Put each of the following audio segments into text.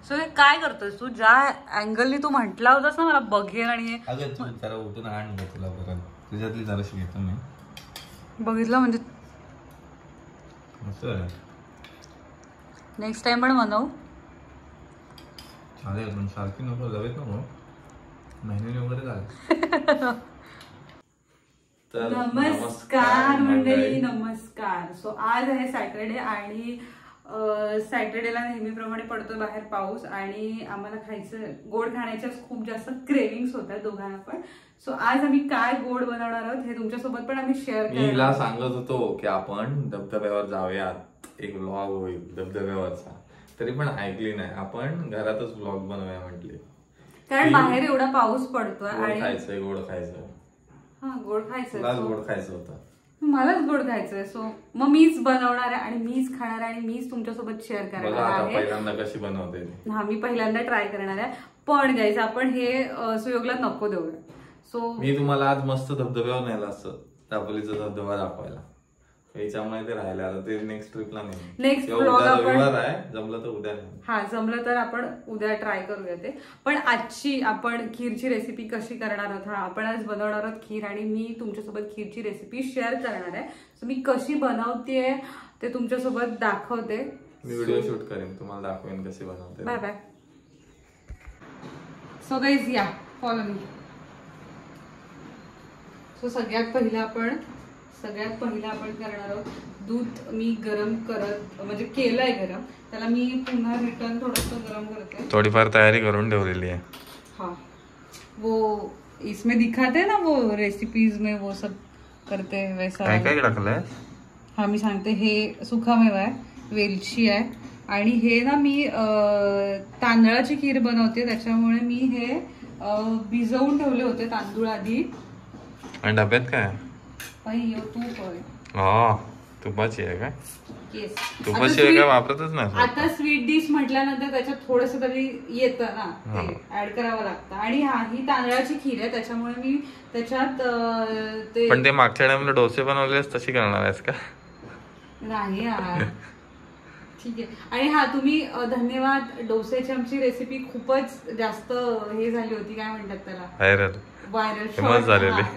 So हे काय करतोस तू? ज्या अँगलनी तू म्हटला होतास ना मला बघेन आणि अगं तू जरा उठून आण घे तुला बरं, तुझ्यातली जराशी घेतो मी. बघितलं म्हणजे नेक्स्ट टाइम पण बनव. चालेल पण सारखी नको, लगेच नको, महिन्याने वगैरे झालं. नमस्कार मंडळी, नमस्कार. सो आज आहे सॅटर्डे आणि सॅटर्डेला नेहमीप्रमाणे पडतो बाहेर पाऊस आणि आम्हाला खायचं गोड खाण्याच्या खूप जास्त क्रेविंग्स होत्या दोघांना पण. सो आज आम्ही काय गोड बनवणार आहोत हे तुमच्यासोबत पण आम्ही शेअर करणार. मी हिला सांगत होतो की आपण धबधब्यावर जाऊयात, एक व्लॉग होईल धबधब्यावरचा, तरी पण ऐकली नाही. आपण घरातच व्लॉग बनवूया म्हटले, कारण बाहेर एवढा पाऊस पडतोय आणि खायचंय गोड खायचं. हा गोड खायचं, गोड खायचं होतं, मलाच गोड खायचंय. सो मग मीच बनवणार आहे आणि मीच खाणार आहे आणि मीच तुमच्यासोबत शेअर करणार आहे. पहिल्यांदा कशी बनवते हा मी पहिल्यांदा ट्राय करणार आहे. पण गाईज आपण हे सुयोगला नको देऊया. सो मी तुम्हाला आज मस्त धबधब्यावर नेलं असतं, दापोलीचा धबधबा दाखवायला, याच्यामुळे ते राहिले. आता ते नेक्स्ट ट्रिपला नाही, नेक्स्ट ब्लॉग आपण आहे, जमलं तर उद्या नाही. हा जमलं तर आपण उद्या ट्राय करूया ते. पण आजची आपण खीरची रेसिपी कशी करणार आहोत, हा आपण आज बनवणार आहोत खीर आणि मी तुमच्यासोबत खीरची रेसिपी शेअर करणार आहे. सो मी कशी बनवतेय ते तुमच्यासोबत दाखवते. मी व्हिडिओ शूट करेन, तुम्हाला दाखवेन कशी बनवते. Bye bye. सो गाईज या फॉलो मी. सो सगळ्यात पहिलं आपण करणार आहोत दूध. मी गरम करत म्हणजे केलंय गरम, त्याला मी पुन्हा रिटर्न थोडस गरम करते. थोडीफार तयारी करून ठेवलेली आहे. हाँ वो इसमें दिखाते ना वो रेसिपीज में वो सब करते वैसा. काय काय टाकलंय? हा मी सांगते. हे सुकामेवा आहे, वेलची आहे आणि हे ना मी तांदळाची खीर बनवते, त्याच्यामुळे मी हे भिजवून ठेवले होते तांदूळ आधी. आणि डब्यात काय? तूप आहे. तुपाची आहे काय? येस, तुपाची आहे काय? वापरतच नाही. आता स्वीट डिश म्हटल्यानंतर त्याच्यात थोडस तरी येतं ना, ते ऍड करावं लागतं. आणि ही तांदळाची खीर आहे, त्याच्यामुळे मी त्याच्यात ते. पण ते मागच्या टाइमला डोसे बनवलेस तशी करणार आहेस का? नाही यार, ठीक आहे. आणि हा तुम्ही धन्यवाद, डोसेची आमची रेसिपी खूपच जास्त हे झाली होती, काय म्हणतात त्याला, व्हायरल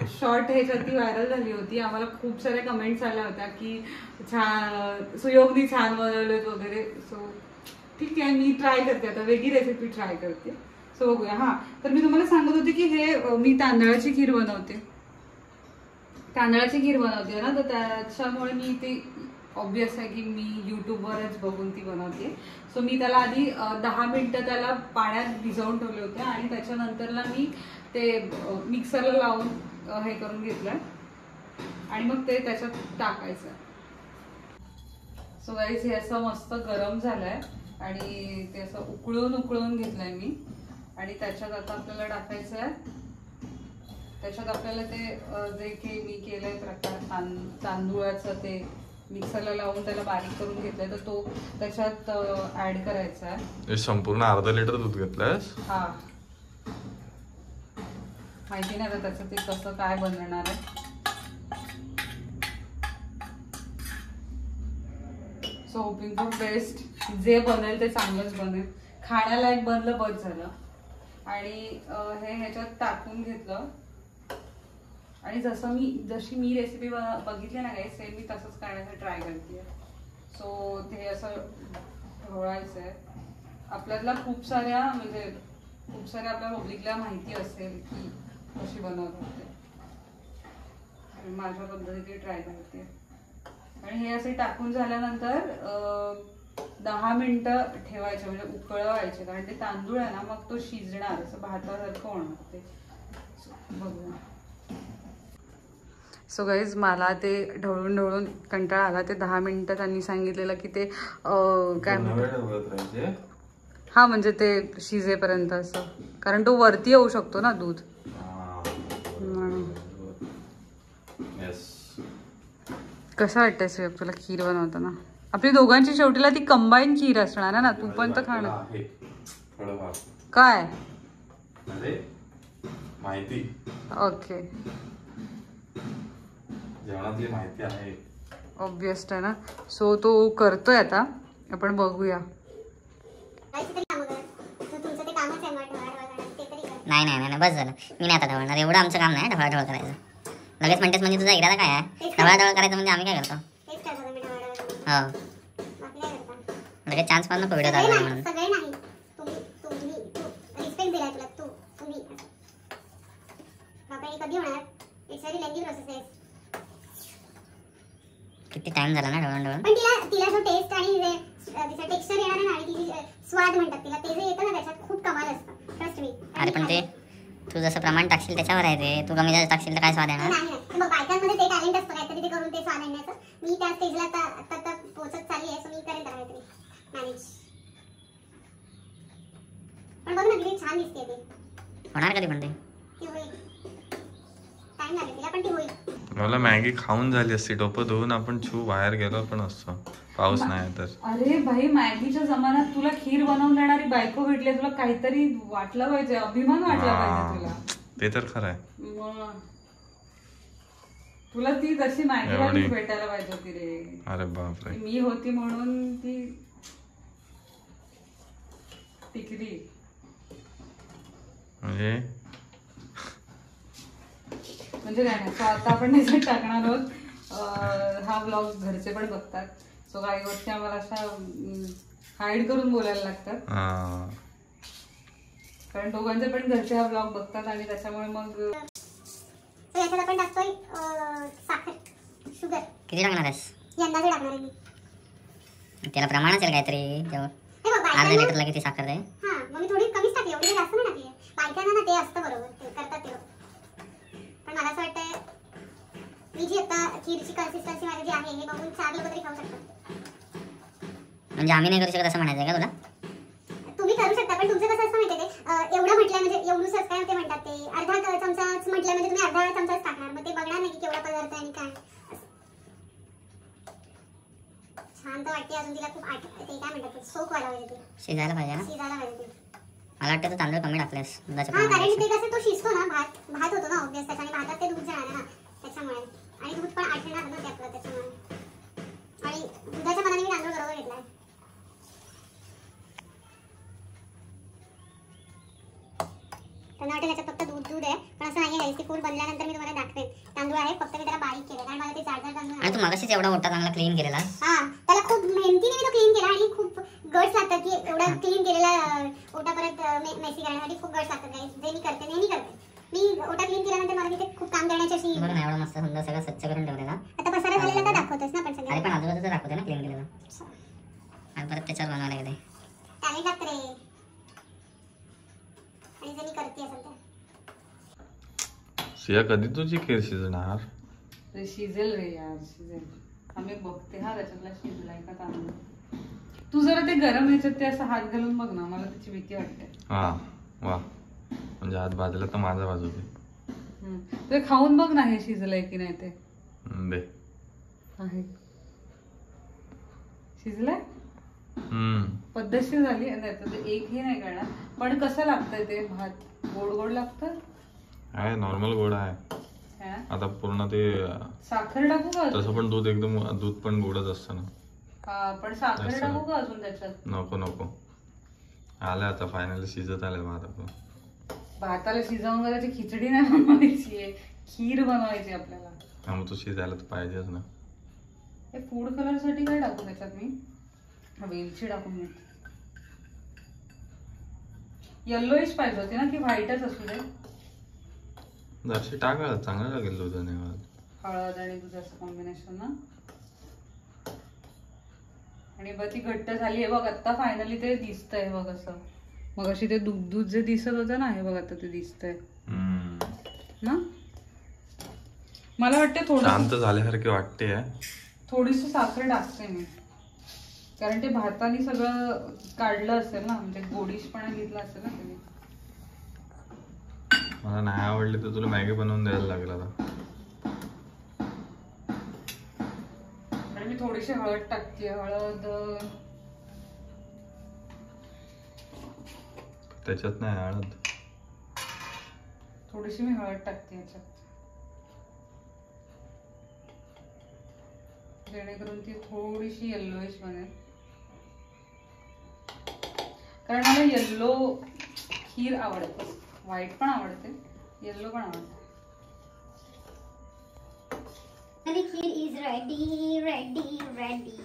शॉर्ट ह्याच्यावरती व्हायरल झाली होती. आम्हाला खूप साऱ्या कमेंट्स आल्या होत्या की छान, सुयोगनी छान बनवलेत वगैरे. सो ठीक आहे, मी ट्राय करते आता, वेगळी रेसिपी ट्राय करते. सो बघूया. हा तर मी तुम्हाला सांगत होते की हे मी तांदळाची खीर बनवते ना, तर त्याच्यामुळे मी ते ऑब्विस आहे की मी युट्यूबवरच बघून ती बनवते. सो मी त्याला आधी 10 मिनिटं त्याला पाण्यात भिजवून ठेवले होते आणि त्याच्यानंतरला मी ते मिक्सरला लावून हे करून घेतलं आणि मग ते त्याच्यात टाकायचं. सो गाईस हे असं मस्त गरम झालंय आणि ते असं उकळून घेतलंय मी. आणि त्याच्यात आता आपल्याला टाकायचं आहे, त्याच्यात आपल्याला ते जे काही मी केलंय प्रकार तांदूळाचं ते मिक्सरला लावून त्याला बारीक करून घेतलंय, तर तो त्याच्यात ऍड करायचा आहे. संपूर्ण अर्धा लिटर दूध घेतलंयस? हा, माहिती नाही आता त्याचं ते कसं काय बनवणार आहे. सो होपिंग फॉर बेस्ट, जे बनेल ते चांगलंच बनेल, खाण्याला एक बनलं बस झालं. आणि हे ह्याच्यात टाकून घेतलं आणि जशी मी रेसिपी बघितली ना काही सेम मी तसंच करण्याचा ट्राय करते. सो ते असं ढवळायचं आहे. आपल्याला खूप साऱ्या आपल्या पब्लिकला माहिती असेल की कशी बनवतात ते, माझ्या पद्धतीने ट्राय करते. आणि हे असे टाकून झाल्यानंतर 10 मिनिटं ठेवायचे, म्हणजे उकळवायचे, कारण ते तांदूळ आहे ना मग तो शिजणार, असं भातासारखं होणार ते. बघूया. सो गाईज मला ते ढवळून कंटाळा आला. ते 10 मिनिटं त्यांनी सांगितलेलं की ते काय म्हणतात, हा म्हणजे ते शिजेपर्यंत असं, कारण तो वरती येऊ शकतो ना दूध. कसं वाटतंय सुयोग तुला खीर बनवताना? आपली दोघांची शेवटीला ती कंबाईन खीर असणार आहे ना, तू पण तर खाणार काय माहिती. ओके, जेवणातली माहिती आहे, ऑब्वियस आहे ना. सो तो करतोय आता, आपण बघूया. नाही नाही नाही बस झालं, मी नाही आता ढवळणार. एवढं आमचं काम नाही ढवळाढवळ करायचं. लगेच म्हणतेस म्हणजे तुझा इरादा काय आहे? ढवळाढवळ करायचं म्हणजे आम्ही काय करतो? हो लगेच चान्स पण नको व्हिडिओ दाखवायला म्हणून. किती टाइम झाला ना ढवळून. पण तिला जो टेस्ट आणि तिचा टेक्स्चर येणार आहे आणि तिची स्वाद म्हणतात तिला, ते जे येतं ना त्याच्यात खूप कमाल असतं, ट्रस्ट मी. अरे पण ते तू जसं प्रमाण टाकशील त्याच्यावर आहे ते. तू कमी जास्त टाकशील तर काय स्वाद येणार? नाही नाही मग बायकांमध्ये ते टॅलेंट असतं काहीतरी ते करून ते स्वाद आणण्याचं. मी त्या स्टेजला आता पोहोचत चालली आहे, सो मी करेन त्याला काहीतरी मॅनेज. पण बघ ना किती छान दिसते ती. होणार कधी पण ते? ती होईल, टाइम लागेल तिला पण ती होईल. मला मॅगी खाऊन झाली असती, डोकं धुवून आपण बाहेर गेलो पण असतो, पाऊस नाही तर. अरे भाई मॅगीच्या जमान्यात तुला खीर बनवून देणारी बायको भेटली, तुला काहीतरी वाटलं पाहिजे, अभिमान वाटला पाहिजे तुला. ते तर खरं आहे. मग तुला ती तशी मॅगी भेटायला पाहिजे होती रे. अरे बापरे, मी होती म्हणून ती टिकली. म्हणजे काय नाही. सो आता आपण त्याच्यात टाकणार आहोत. हा ब्लॉग घरचे पण बघतात, सो काही गोष्टी आम्हाला अशा हाईड करून बोलायला लागतात, कारण दोघांचे पण घरचे हा ब्लॉग बघतात आणि त्याच्यामुळे मग याच्यात आपण टाकतोय साखर, शुगर. किती टाकणार आहेस? यंदाचे टाकणार आहे मी. त्याला प्रमाण असेल काहीतरी, अर्धा लिटरला किती साखर आहे? हा मग मी थोडी कमीच टाकली, एवढी जास्त नाही टाकली. बायकांना ना ते असतं बरोबर, ते करतात ते. पण मला असं वाटतंय मी जी आता खीरची कन्सिस्टन्सी माझी जी आहे हे बघून 4 लोक तरी खाऊ शकतात. म्हणजे आम्ही नाही करू शकत असं म्हणायचं का तुला? तुम्ही करू शकता, पण तुमचं कसं असतं माहिती आहे ते, एवढं म्हटलं म्हणजे एवढंच काय ते म्हणतात ते, अर्धा चमचाच म्हटलं म्हणजे तुम्ही अर्धा चमचाच टाकणार, मग ते बघणार नाही की केवढा पदार्थ आणि काय. छान तर वाटते अजून, तिला खूप ते काय म्हणतात सोक व्हायला पाहिजे, ती शिजायला पाहिजे ना. शिजायला पाहिजे ती. मला वाटतं तू तांदूळ कमी टाकलेस दुधाच्या हा, कारण प्रमाणात. ते कसं तो शिजतो ना, भात होतो ना ऑब्वियस त्याचा, आणि भातात ते दूध जाणार आहे ना त्याच्यामुळे, आणि दूध पण आटणार ना ते आपलं त्याच्यामुळे, आणि दुधाच्या मनाने मी तांदूळ बरोबर घेतलाय. त्यांना वाटेल याच्यात फक्त दूध आहे, पण असं नाही आहे. ती फूड बनल्यानंतर मी तुम्हाला दाखवेन. तांदूळ आहे, फक्त मी त्याला बारीक केलं कारण मला ते जाड तांदूळ. आणि तू मगाशीच एवढा मोठा चांगला क्लीन केलेला. हा, त्याला खूप मेहनतीने मी तो क्लीन केला, आणि खूप गट्स लागतात की एवढा क्लीन केलेला ओटा परत मेसी करण्यासाठी खूप गट्स लागतात. जे मी करते नेहमी करते. मी ओटा क्लीन केल्यानंतर मला तिथे खूप काम करण्याची अशी. बघ ना एवढा मस्त सुंदर सगळं स्वच्छ करून ठेवलेला. आता पसारा झालेला तर दाखवतोस ना पण सगळं. अरे पण आजूबाजूचं दाखवते ना क्लीन केलेला, आणि परत त्याच्यावर बनवायला गेले. टॅलेंट लागतं रे, आणि जे मी करते असं तर. सिया कधी तुझी खीर शिजणार? शिजेल रे यार, शिजेल. आम्ही बघते हा त्याच्यातला शिजलाय का तांदूळ. तू जरा ते गरम ह्याच्यात ते असं हात घालून बघ ना, मला त्याची भीती वाटते. हा वा, म्हणजे हात भाजला तर माझा बाजू ते खाऊन बघ ना हे शिजलंय की नाही ते. दे आहे शिजलंय, पद्धतशीर झाली. एकही नाही करणार, पण कसं लागतंय ते भात? गोड गोड लागतं आहे, नॉर्मल गोड आहे. आता पूर्ण ते साखर टाकू का? तसं पण दूध एकदम, दूध पण गोडच असतं ना. पण साखर टाकू का अजून त्याच्यात? नको नको, आलं आता फायनली शिजत आलं भात आपलं. भाताला शिजवून त्याची खिचडी नाही बनवायची आहे, खीर बनवायची आपल्याला. हा मग तू शिजायला तर पाहिजेच ना. हे फूड कलर साठी काय टाकू त्याच्यात? मी वेलची टाकून मी. येल्लोइश पाहिजे होती ना की व्हाईटच असू दे? जरशी टाका, चांगलं लागेल दुधाने. हळद आणि दुधाचं कॉम्बिनेशन ना. आणि बघ ती घट्ट झाली आहे बघ आता, फायनली ते दिसतंय बघ असं. मग अशी ते दूध दूध जे दिसत होतं ना, हे बघ आता ते दिसतंय ना. मला वाटतं थोडं शांत झाल्यासारखे वाटते. थोडीशी साखर टाकते मी, कारण ते भाताने सगळं काढलं असेल ना, म्हणजे गोडीशपणा घेतला असेल ना तुम्ही. मला नाही आवडली तर तुला मॅगी बनवून द्यायला लागला आता. आणि मी थोडीशी हळद टाकते. हळद त्याच्यात नाही, हळद थोडीशी मी हळद टाकते याच्यात, जेणेकरून ती थोडीशी येल्लोइश बनेल. कारण मला येल्लो खीर आवडते. व्हाईट पण आवडते, येलो पण आवडते. खीर is ready ready ready.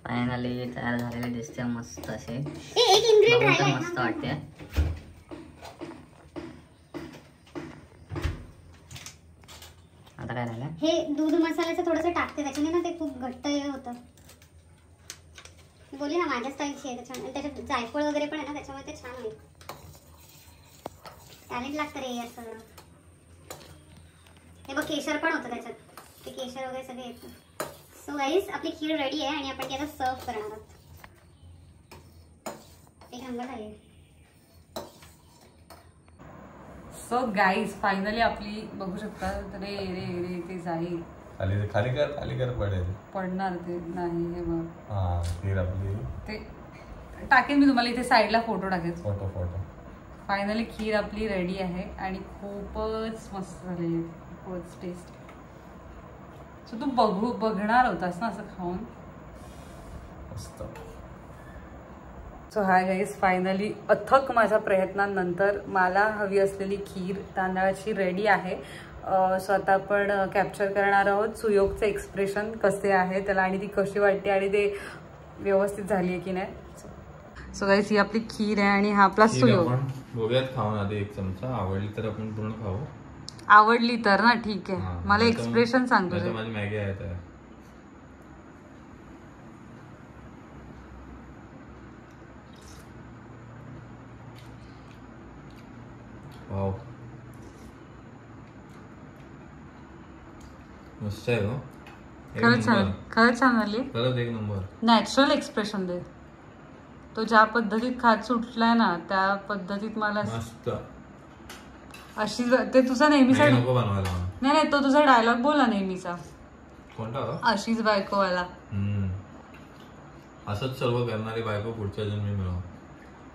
Finally तयार झालेले दिसते मस्त असे. एक इन्ग्रेडियंट राहिला मस्त वाटते. आता काय राहिलं? हे दूध मसाल्याचं थोडंसं टाकते त्याच्याने ना ते खूप घट्ट हे होतं. बोलली ना माझ्या स्टाईलची आहे त्याच्यामुळे. त्याच्यात जायफळ वगैरे पण आहे ना त्याच्यामुळे ते छान होईल. टॅलेंट लागतं रे यार सगळं. हे बघ केशर पण होतं त्याच्यात. ते केशर वगैरे सगळे येतं. सो गाईज आपली खीर रेडी आहे आणि आपण ती आता सर्व करणार आहोत. एक नंबर झाली. सो गाईज फायनली आपली बघू शकता. रे रे रे ते जाईल खाली कर पडेल. पडणार ते नाही. हे बघ हा खीर आपली ते टाकेन मी तुम्हाला इथे साईडला फोटो टाकेन. फोटो फायनली खीर आपली रेडी आहे आणि खूपच मस्त झाली. खूपच टेस्ट. सो तू बघणार होतास ना असं खाऊन. मस्त. सो हाय गाईज फायनली अथक माझ्या प्रयत्नांनंतर मला हवी असलेली खीर तांदळाची रेडी आहे. सो आता आपण कॅप्चर करणार आहोत सुयोगचे एक्सप्रेशन कसे आहे त्याला आणि ती कशी वाटते आणि ते व्यवस्थित झाली आहे की नाही. सो गाईज ही आपली खीर आहे आणि हा आपला सुयोग. बघूयात खाऊन आधी एक चमचा. आवडली तर आपण पूर्ण खाऊ. आवडली तर ना ठीक आहे. मला एक्सप्रेशन सांगतो. माझी मॅगी आहे तर वाव मस्त आहे हो. खरंच छान झाली. खरंच एक नंबर. नॅचरल एक्सप्रेशन दे. तो ज्या पद्धतीत खात सुटलाय ना त्या पद्धतीत मला मस्त. अशी ते तुझा नेहमीचा नाही तो तुझा डायलॉग बोला नेहमीचा. कोणता? अशीच बायकोवाला. असंच सर्व करणारी बायको पुढच्या जन्मी मिळव.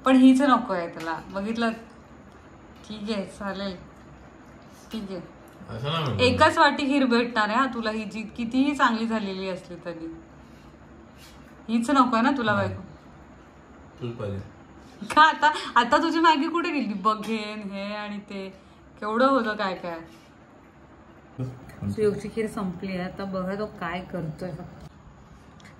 पण हीच नको आहे त्याला. बघितलं. ठीक आहे चालेल. ठीक आहे. एकच वाटी खीर भेटणार आहे हा तुला. ही जी कितीही चांगली झालेली असली तरी हीच नको आहे ना तुला बायको. तूच पाहिजे का? आता तुझी मॅगी कुठे गेली? बघेन हे आणि ते केवढं होतं काय काय. सुयोगची खीर संपली आहे. आता बघा तो काय करतोय.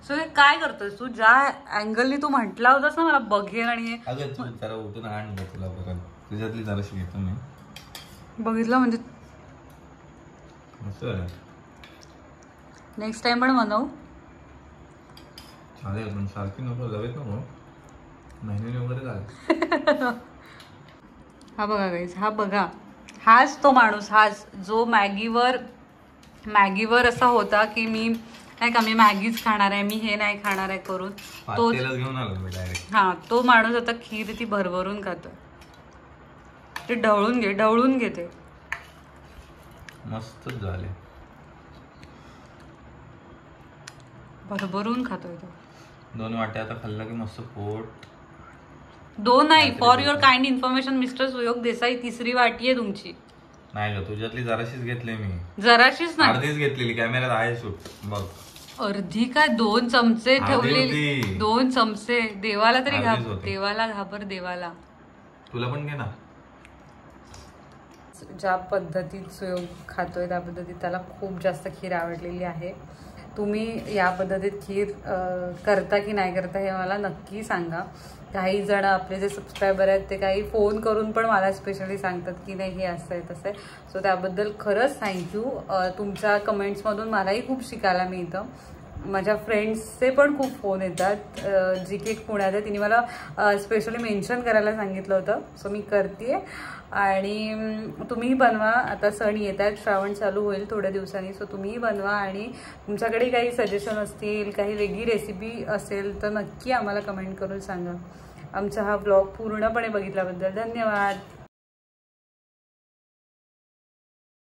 सो हे काय करतोय तू? ज्या अँगलनी तू म्हटला होतास ना मला बघेन आणि उठून आण तुला बघा तुझ्यातली जराशी घेतो मी. बघितलं म्हणजे नेक्स्ट टाइम पण बनव. चालेल पण सारखी नको जावेत नको. महिन्याने वगैरे झालं. हा बघा गाईज. हा बघा हाच तो माणूस. हाच जो मॅगीवर असा होता की मी नाही का मी मॅगीच खाणार आहे मी हे नाही खाणार आहे करून तो घेऊन आलो मी डायरेक्ट. हा तो माणूस आता खीर ती भरभरून खातोय. ते ढवळून घेते. मस्तच झाले. भरभरून खातोय तो. 2 वाट्या आता खाल्ला की मस्त पोट. 2 नाही. For your kind information mister Suyog Desai 3री वाटी आहे तुमची. नाही ग तुझ्यातली जराशीच घेतली मी. जराशीच नाही अर्धीच घेतलेली. कॅमेऱ्यात आहे शूट बघ. अर्धी काय 2 चमचे ठेवलेली. 2 चमचे. देवाला तरी देवाला घाबर देवाला. तुला पण घे ना. ज्या पद्धतीत सुयोग खातोय त्या पद्धतीत त्याला खूप जास्त खीर आवडलेली आहे. तुम्ही या पद्धतीत खीर करता की नाही करता हे मला नक्की सांगा. काही जण आपले जे सबस्क्रायबर आहेत ते काही फोन करून पण मला स्पेशली सांगतात की नाही हे असं आहे तसं आहे. सो त्याबद्दल खरंच थँक्यू. तुमच्या कमेंट्समधून मलाही खूप शिकायला मिळतं. माझ्या फ्रेंड्सचे पण खूप फोन येतात. जी की एक पुण्यात आहे तिने मला स्पेशली मेन्शन करायला सांगितलं होतं. सो मी करते आणि तुम्हीही बनवा. आता सण येत आहेत. श्रावण चालू होईल थोड्या दिवसांनी. सो तुम्हीही बनवा आणि तुमच्याकडे काही सजेशन असतील काही वेगळी रेसिपी असेल तर नक्की आम्हाला कमेंट करून सांगा. आमचा हा ब्लॉग पूर्णपणे बघितल्याबद्दल धन्यवाद.